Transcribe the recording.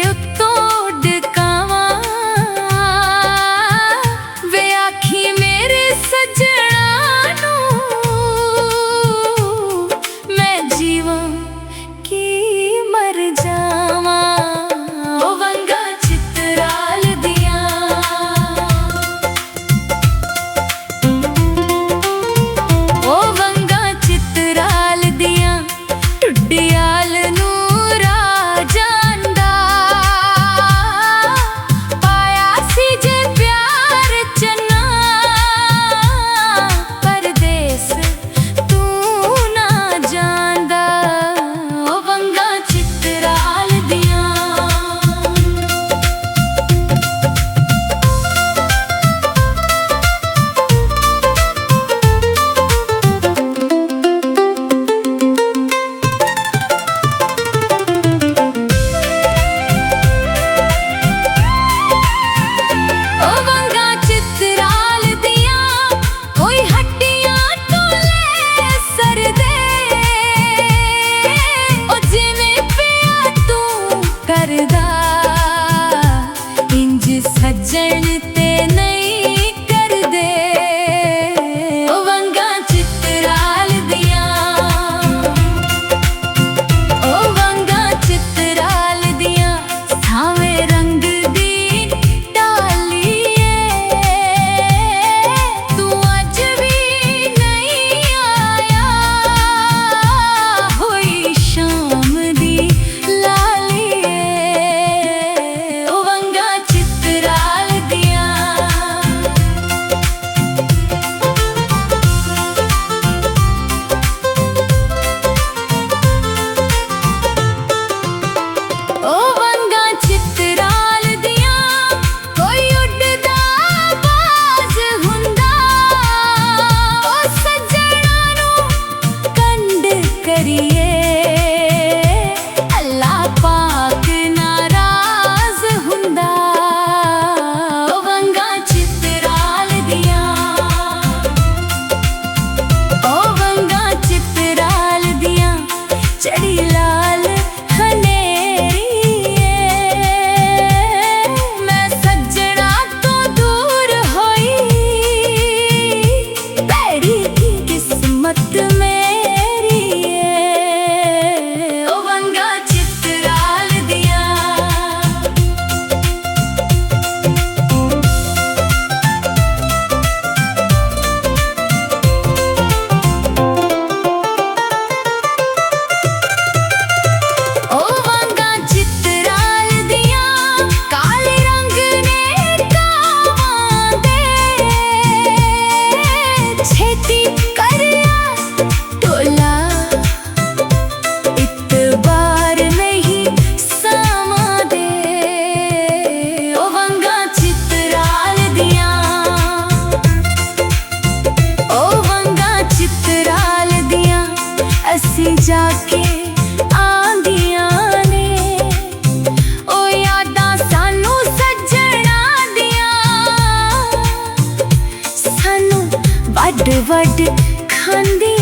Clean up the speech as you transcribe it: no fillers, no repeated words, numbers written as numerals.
उत्तों डकावा वे आखी मेरे सजना नू मैं जीवां की मर जावां। ओ वंगा चित्राल दियां, ओ वंगा चित्राल दियां टुडियाल नू सज्जन ते नहीं कर दे। ओ वंगा चित्राल दियां, ओ वंगा चित्राल दियां सावे रंग दी डालिए तू अज भी नहीं आया होई शाम दी लालिए। ओ वंगा चढ़ी लाल हनेरी मैं सज्जना तो दूर होई पैड़ी की किस्मत मेरी ओ वंगा चित्राल दियां। असी जाके आंदियां ने ओ यादां सानू सज्जणा दियां सानू वड वड खांदी।